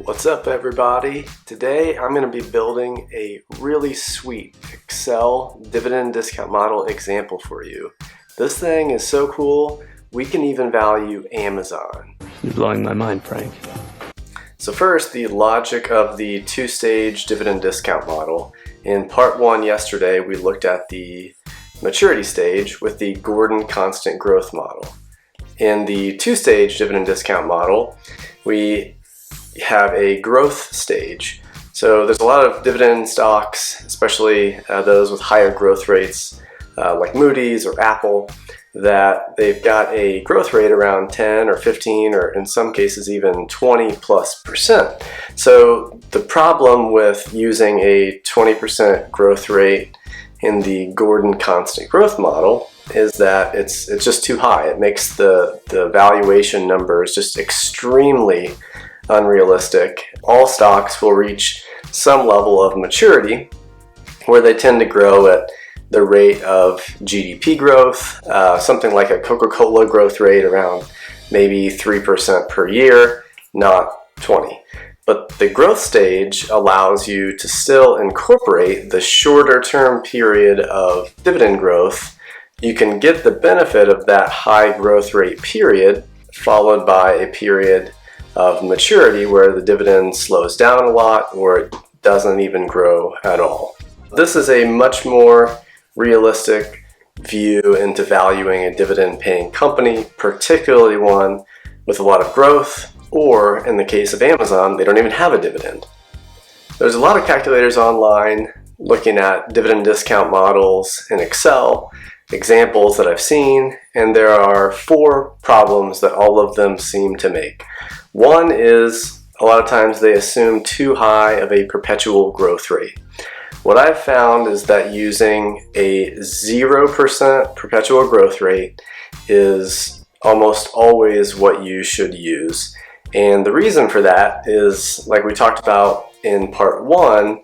What's up, everybody? Today I'm going to be building a really sweet Excel dividend discount model example for you. This thing is so cool, we can even value Amazon. You're blowing my mind, Frank. So first, the logic of the two-stage dividend discount model. In part one yesterday, we looked at the maturity stage with the Gordon constant growth model. In the two-stage dividend discount model, we have a growth stage. So there's a lot of dividend stocks, especially those with higher growth rates like Moody's or Apple, that they've got a growth rate around 10 or 15 or in some cases even 20+%. So the problem with using a 20% growth rate in the Gordon constant growth model is that it's just too high. It makes the valuation numbers just extremely unrealistic. All stocks will reach some level of maturity where they tend to grow at the rate of GDP growth, something like a Coca-Cola growth rate around maybe 3% per year, not 20. But the growth stage allows you to still incorporate the shorter term period of dividend growth. You can get the benefit of that high growth rate period followed by a period of maturity where the dividend slows down a lot or it doesn't even grow at all. This is a much more realistic view into valuing a dividend paying company, particularly one with a lot of growth, or in the case of Amazon, they don't even have a dividend. There's a lot of calculators online looking at dividend discount models in Excel, examples that I've seen, and there are 4 problems that all of them seem to make. One is a lot of times they assume too high of a perpetual growth rate. What I've found is that using a 0% perpetual growth rate is almost always what you should use. And the reason for that is, like we talked about in part 1,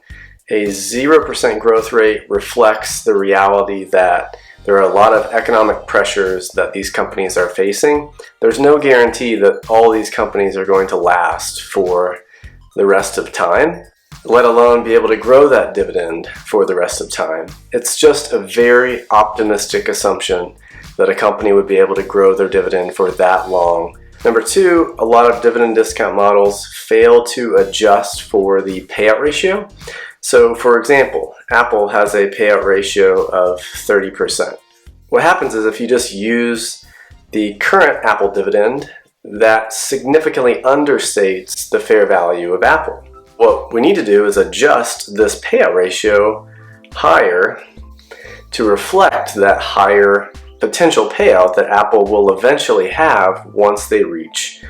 a 0% growth rate reflects the reality that there are a lot of economic pressures that these companies are facing. There's no guarantee that all these companies are going to last for the rest of time, let alone be able to grow that dividend for the rest of time. It's just a very optimistic assumption that a company would be able to grow their dividend for that long. Number 2, a lot of dividend discount models fail to adjust for the payout ratio. So for example, Apple has a payout ratio of 30%. What happens is if you just use the current Apple dividend, that significantly understates the fair value of Apple. What we need to do is adjust this payout ratio higher to reflect that higher potential payout that Apple will eventually have once they reach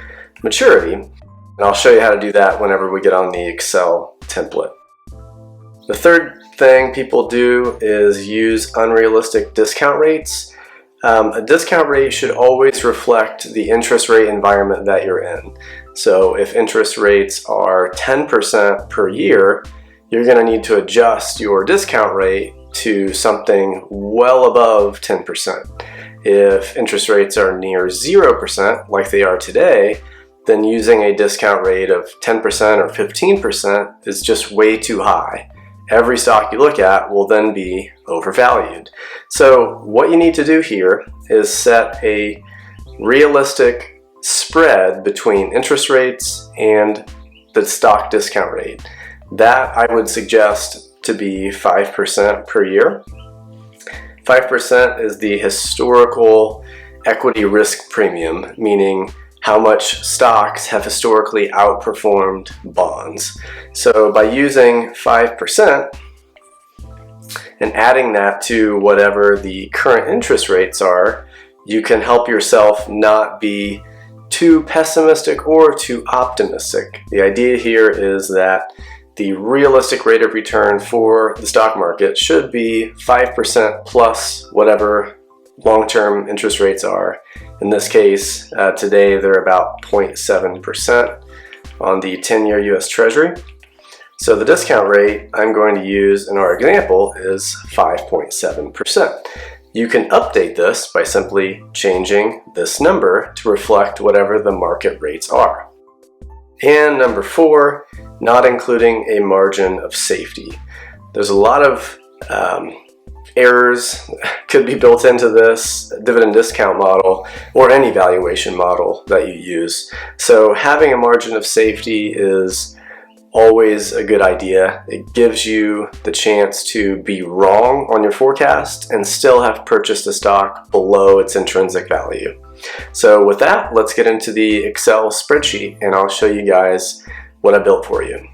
maturity. And I'll show you how to do that whenever we get on the Excel template. The third thing people do is use unrealistic discount rates. A discount rate should always reflect the interest rate environment that you're in. So if interest rates are 10% per year, you're going to need to adjust your discount rate to something well above 10%. If interest rates are near 0%, like they are today, then using a discount rate of 10% or 15% is just way too high. Every stock you look at will then be overvalued. So what you need to do here is set a realistic spread between interest rates and the stock discount rate. That I would suggest to be 5% per year. 5% is the historical equity risk premium, meaning how much stocks have historically outperformed bonds. So by using 5% and adding that to whatever the current interest rates are, you can help yourself not be too pessimistic or too optimistic. The idea here is that the realistic rate of return for the stock market should be 5% plus whatever long-term interest rates are. In this case, today they're about 0.7% on the 10-year US Treasury. So the discount rate I'm going to use in our example is 5.7%. You can update this by simply changing this number to reflect whatever the market rates are. And number 4, not including a margin of safety. There's a lot of errors could be built into this dividend discount model or any valuation model that you use. So having a margin of safety is always a good idea. It gives you the chance to be wrong on your forecast and still have purchased a stock below its intrinsic value. So with that, let's get into the Excel spreadsheet and I'll show you guys what I built for you.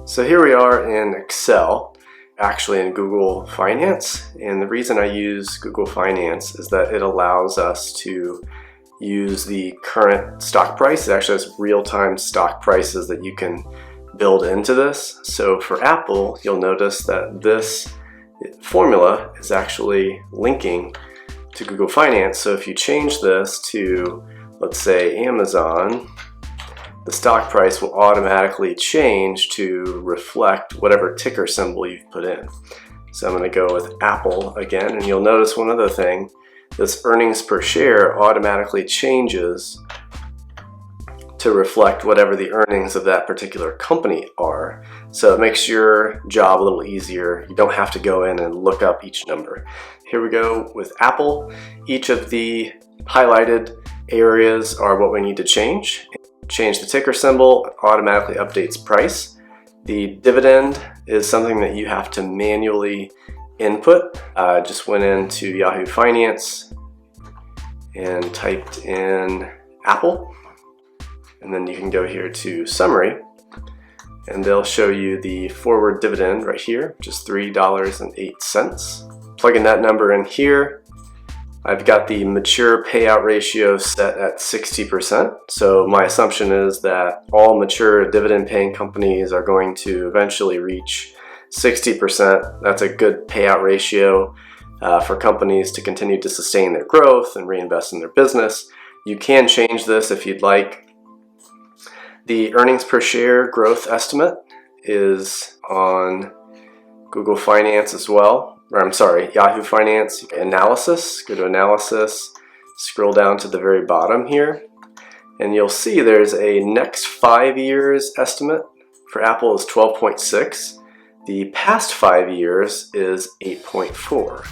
So here we are in Excel, actually in Google Finance, and the reason I use Google Finance is that it allows us to use the current stock price. It actually has real-time stock prices that you can build into this. So for Apple, you'll notice that this formula is actually linking to Google Finance. So if you change this to, let's say, Amazon, the stock price will automatically change to reflect whatever ticker symbol you've put in. So I'm going to go with Apple again, and you'll notice one other thing. This earnings per share automatically changes to reflect whatever the earnings of that particular company are. So it makes your job a little easier. You don't have to go in and look up each number. Here we go with Apple. Each of the highlighted areas are what we need to change. Change the ticker symbol, it automatically updates price. The dividend is something that you have to manually input. I just went into Yahoo Finance and typed in Apple. And then you can go here to summary and they'll show you the forward dividend right here, which is $3.08. Plugging that number in here, I've got the mature payout ratio set at 60%. So my assumption is that all mature dividend paying companies are going to eventually reach 60%. That's a good payout ratio for companies to continue to sustain their growth and reinvest in their business. You can change this if you'd like. The earnings per share growth estimate is on Google Finance as well. Or I'm sorry, Yahoo Finance. Analysis, go to Analysis, scroll down to the very bottom here, and you'll see there's a next 5 years estimate for Apple is 12.6. The past 5 years is 8.4.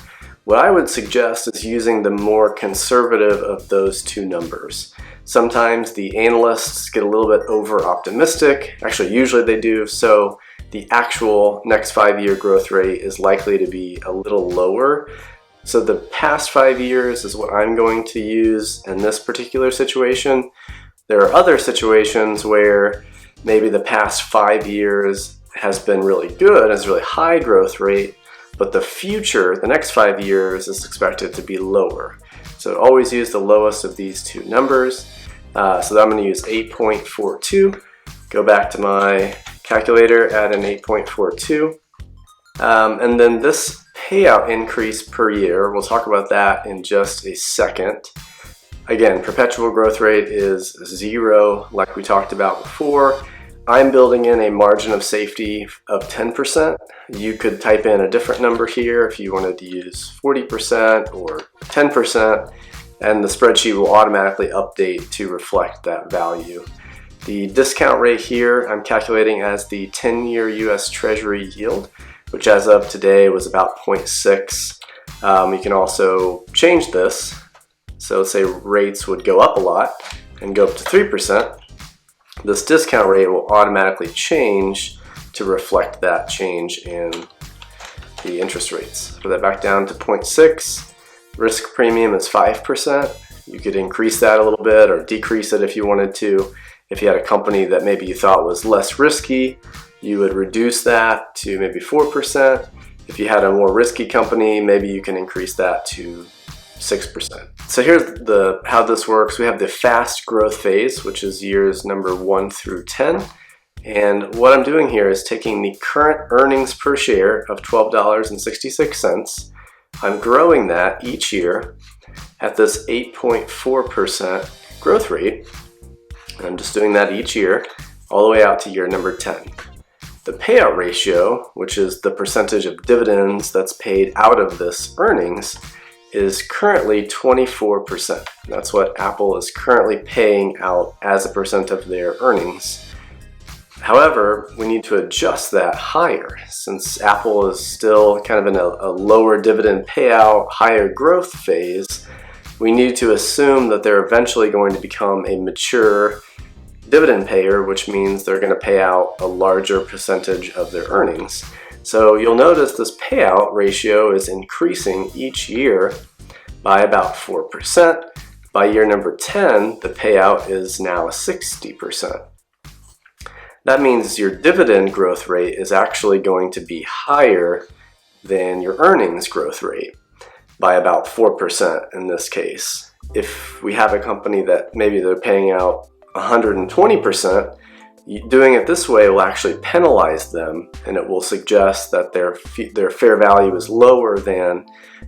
What I would suggest is using the more conservative of those two numbers. Sometimes the analysts get a little bit over optimistic. Actually, usually they do. So the actual next 5 year growth rate is likely to be a little lower. So the past 5 years is what I'm going to use in this particular situation. There are other situations where maybe the past 5 years has been really good, has a really high growth rate, but the future, the next 5 years, is expected to be lower. So always use the lowest of these two numbers. So I'm going to use 8.42. Go back to my calculator, add an 8.42. And then this payout increase per year, we'll talk about that in just a second. Again, perpetual growth rate is 0, like we talked about before. I'm building in a margin of safety of 10%. You could type in a different number here if you wanted to use 40% or 10%, and the spreadsheet will automatically update to reflect that value. The discount rate here I'm calculating as the 10-year US Treasury yield, which as of today was about 0.6. You can also change this. So let's say rates would go up a lot and go up to 3%. This discount rate will automatically change to reflect that change in the interest rates. Put that back down to 0.6. Risk premium is 5%. You could increase that a little bit or decrease it if you wanted to. If you had a company that maybe you thought was less risky, you would reduce that to maybe 4%. If you had a more risky company, maybe you can increase that to 6%. So here's how this works. We have the fast growth phase, which is years number 1 through 10. And what I'm doing here is taking the current earnings per share of $12.66. I'm growing that each year at this 8.4% growth rate. I'm just doing that each year all the way out to year number 10. The payout ratio, which is the percentage of dividends that's paid out of this earnings, is currently 24%. That's what Apple is currently paying out as a percent of their earnings However, we need to adjust that higher. Since Apple is still kind of in a lower dividend payout, higher growth phase, we need to assume that they're eventually going to become a mature dividend payer, which means they're going to pay out a larger percentage of their earnings. So you'll notice this payout ratio is increasing each year by about 4%. By year number 10, the payout is now 60%. That means your dividend growth rate is actually going to be higher than your earnings growth rate by about 4% in this case. If we have a company that maybe they're paying out 120%, doing it this way will actually penalize them, and it will suggest that their fair value is lower than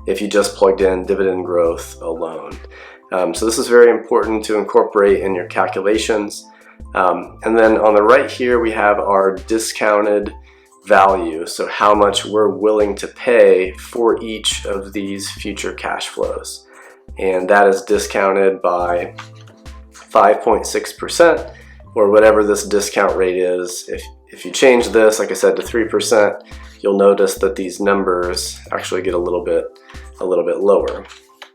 if you just plugged in dividend growth alone. So this is very important to incorporate in your calculations. And then on the right here we have our discounted value, so how much we're willing to pay for each of these future cash flows. And that is discounted by 5.6%, or whatever this discount rate is. If you change this, like I said, to 3%, you'll notice that these numbers actually get a little bit lower.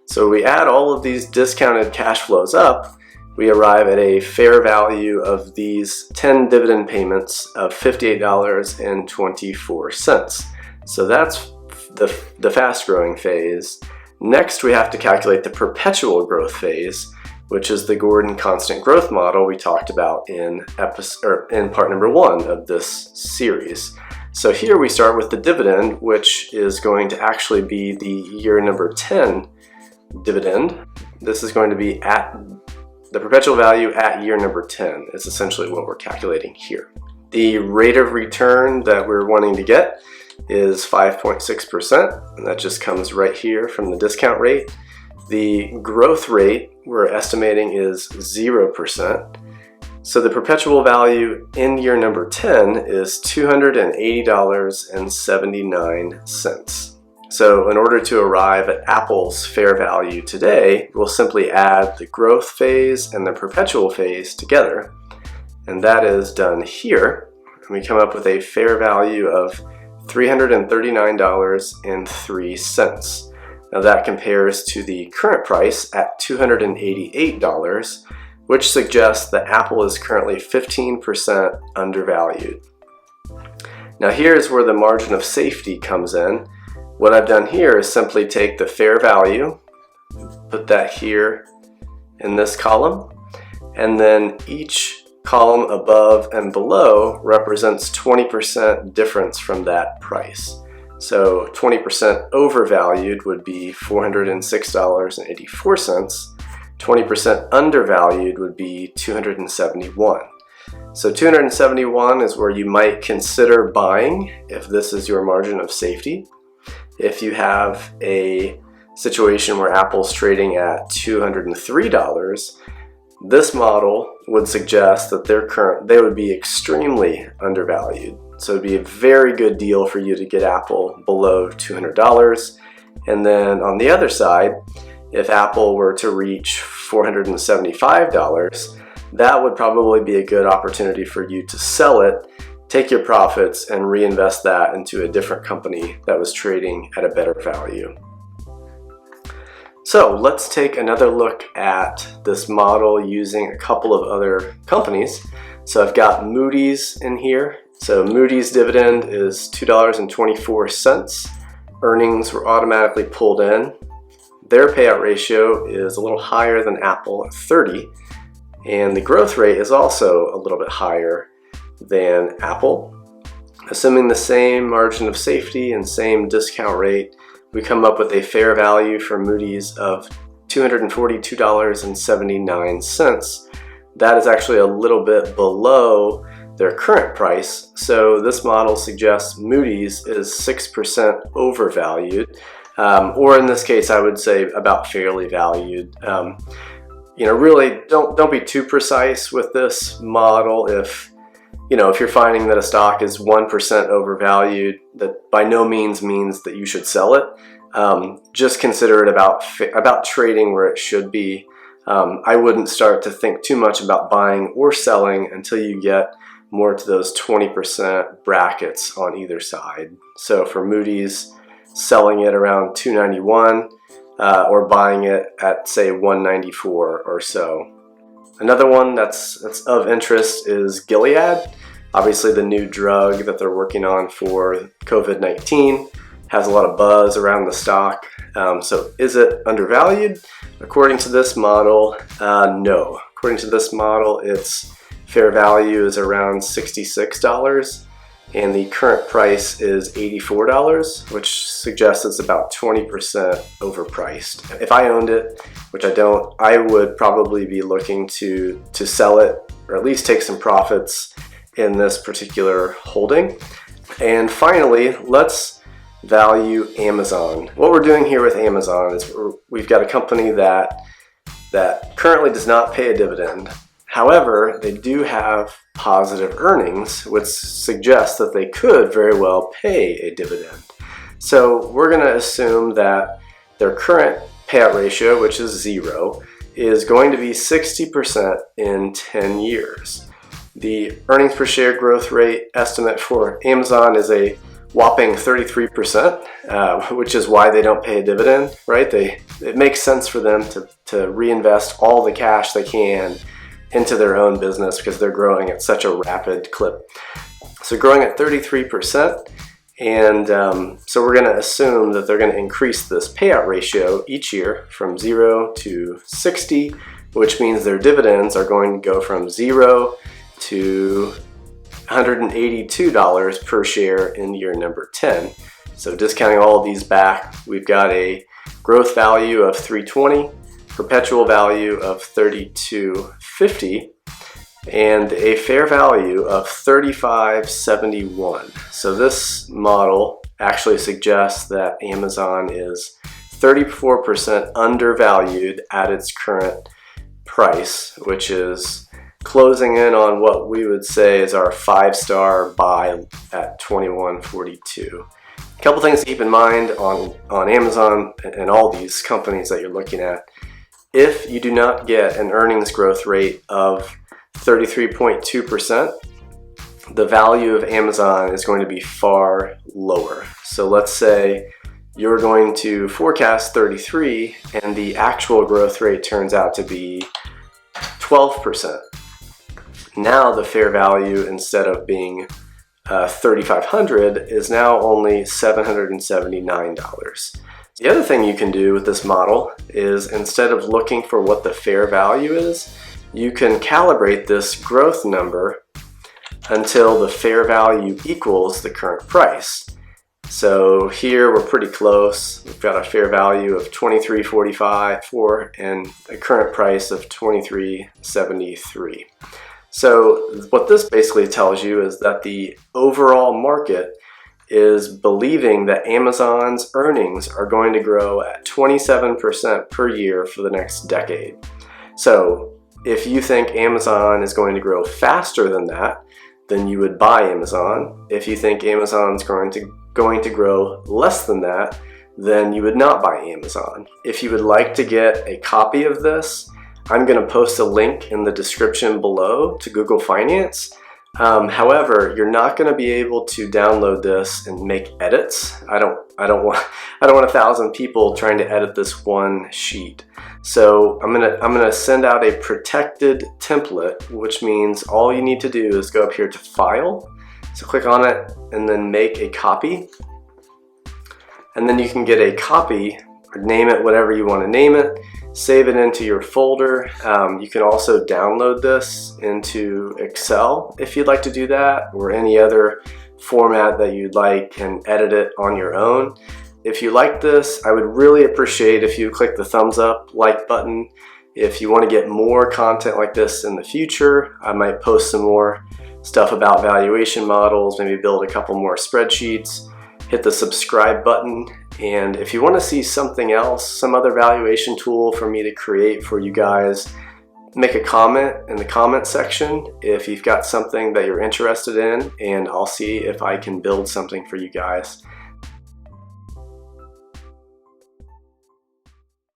So we add all of these discounted cash flows up, we arrive at a fair value of these 10 dividend payments of $58.24. So that's the fast growing phase. Next, we have to calculate the perpetual growth phase, which is the Gordon constant growth model we talked about in part number 1 of this series. So here we start with the dividend, which is going to actually be the year number 10 dividend. This is going to be at the perpetual value at year number 10 is essentially what we're calculating here. The rate of return that we're wanting to get is 5.6%, and that just comes right here from the discount rate. The growth rate we're estimating is 0%. So the perpetual value in year number 10 is $280.79. So in order to arrive at Apple's fair value today, we'll simply add the growth phase and the perpetual phase together. And that is done here. And we come up with a fair value of $339.03. Now that compares to the current price at $288, which suggests that Apple is currently 15% undervalued. Now here's where the margin of safety comes in. What I've done here is simply take the fair value, put that here in this column, and then each column above and below represents 20% difference from that price. So 20% overvalued would be $406.84. 20% undervalued would be $271. So $271 is where you might consider buying if this is your margin of safety. If you have a situation where Apple's trading at $203, this model would suggest that they would be extremely undervalued. So it'd be a very good deal for you to get Apple below $200. And then on the other side, if Apple were to reach $475, that would probably be a good opportunity for you to sell it, take your profits, and reinvest that into a different company that was trading at a better value. So let's take another look at this model using a couple of other companies. So I've got Moody's in here. So Moody's dividend is $2.24. Earnings were automatically pulled in. Their payout ratio is a little higher than Apple at 30, and the growth rate is also a little bit higher than Apple. Assuming the same margin of safety and same discount rate, we come up with a fair value for Moody's of $242.79. That is actually a little bit below their current price. So this model suggests Moody's is 6% overvalued, or in this case, I would say about fairly valued. Really don't be too precise with this model. If you're finding that a stock is 1% overvalued, that by no means means that you should sell it. Just consider it about trading where it should be. I wouldn't start to think too much about buying or selling until you get more to those 20% brackets on either side. So for Moody's, selling it around 291 or buying it at say 194 or so. Another one that's of interest is Gilead. Obviously the new drug that they're working on for COVID-19 has a lot of buzz around the stock. So is it undervalued? According to this model, no. According to this model, its fair value is around $66 and the current price is $84, which suggests it's about 20% overpriced. If I owned it, which I don't, I would probably be looking to sell it or at least take some profits in this particular holding. And finally, let's value Amazon. What we're doing here with Amazon is we've got a company that currently does not pay a dividend. However, they do have positive earnings, which suggests that they could very well pay a dividend. So we're going to assume that their current payout ratio, which is 0, is going to be 60% in 10 years. The earnings per share growth rate estimate for Amazon is a whopping 33%, which is why they don't pay a dividend, right? It makes sense for them to reinvest all the cash they can into their own business because they're growing at such a rapid clip. So growing at 33%, and so we're going to assume that they're going to increase this payout ratio each year from 0 to 60, which means their dividends are going to go from 0 to $182 per share in year number 10. So discounting all of these back, we've got a growth value of 320, perpetual value of 3250, and a fair value of 3571. So this model actually suggests that Amazon is 34% undervalued at its current price, which is closing in on what we would say is our 5-star buy at $21.42. A couple things to keep in mind on Amazon and all these companies that you're looking at. If you do not get an earnings growth rate of 33.2%, the value of Amazon is going to be far lower. So let's say you're going to forecast 33 and the actual growth rate turns out to be 12%. Now the fair value, instead of being $3,500, is now only $779. The other thing you can do with this model is, instead of looking for what the fair value is, you can calibrate this growth number until the fair value equals the current price. So here we're pretty close. We've got a fair value of $23.45 and a current price of $23.73. So what this basically tells you is that the overall market is believing that Amazon's earnings are going to grow at 27% per year for the next decade. So if you think Amazon is going to grow faster than that, then you would buy Amazon. If you think Amazon's going to grow less than that, then you would not buy Amazon. If you would like to get a copy of this, I'm going to post a link in the description below to Google Finance. However, you're not going to be able to download this and make edits. I don't want 1,000 people trying to edit this one sheet. So I'm gonna send out a protected template, which means all you need to do is go up here to File. So click on it and then make a copy. And then you can get a copy, or name it whatever you want to name it. Save it into your folder. You can also download this into Excel if you'd like to do that, or any other format that you'd like, and edit it on your own. If you like this, I would really appreciate if you click the thumbs up, like button. If you want to get more content like this in the future, I might post some more stuff about valuation models, maybe build a couple more spreadsheets. Hit the subscribe button. And if you want to see something else, some other valuation tool for me to create for you guys, make a comment in the comment section if you've got something that you're interested in, and I'll see if I can build something for you guys.